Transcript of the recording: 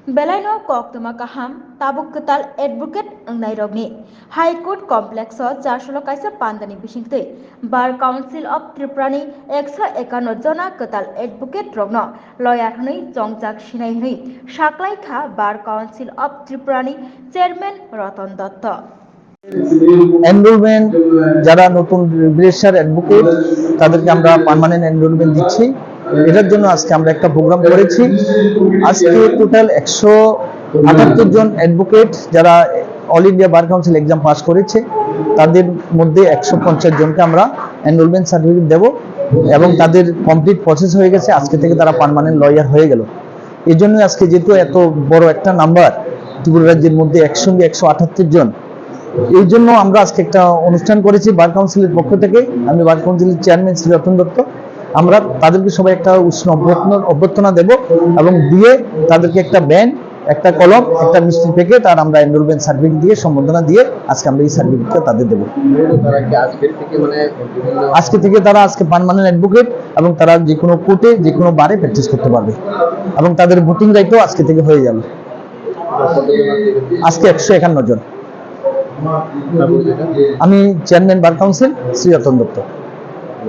Belaino Koktuma Kaham, Tabuk Ketal Advocate Nairobi, High Court Complex, Charsholo Kaisa Pandani Bishingte, Bar Council of Tripurani, Exa Ekano Jona Ketal Advocate Rogno, Lawyer Huni, Jongjak Shinai, Shaklai Kha, Bar Council of Tripurani, Chairman Ratan Datta. Enrolment যারা নতুন register advocate তাদেরকে আমরা permanent enrolment দিচ্ছি। এটার জন্য আজকে আমরা একটা প্রোগ্রাম করেছি। আজকে টোটাল 178 জন অ্যাডভোকেট যারা all India bar council exam pass করেছে তাদের মধ্যে 150 জনকে আমরা এনরোলমেন্ট সার্টিফিকেট দেব এবং তাদের কমপ্লিট প্রসেস হয়ে গেছে। আজকে থেকে তারা পার্মানেন্ট লয়ার হয়ে গেল। এই জন্য আজকে যেহেতু এত বড় একটা নাম্বার ত্রিপুরা রাজ্যের মধ্যে একসঙ্গে 178 জন, এই জন্য আমরা আজকে একটা অনুষ্ঠান করেছি বার কাউন্সিলের পক্ষ থেকে। আমি বার কাউন্সিলের চেয়ারম্যান শ্রী রতন দত্ত। আমরা তাদেরকে সবাই একটা উষ্ণ অভ্যর্থনা দেব এবং দিয়ে তাদেরকে একটা ব্যান, একটা কলম, একটা মিষ্টির প্যাকেট আর আমরা এনরোলমেন্ট সার্টিফিকেট দিয়ে সম্বর্ধনা দিয়ে আজকে আমরা এই সার্টিফিকেটটা তাদের দেবো। আজকে থেকে তারা আজকে পার্মানেন্ট অ্যাডভোকেট এবং তারা যে কোনো কোর্টে যে কোনো বারে প্র্যাকটিস করতে পারবে এবং তাদের ভোটিং রাইটও আজকে থেকে হয়ে যাবে। আজকে 151 জন। আমি chairman bar council Shri Ratan Dutta.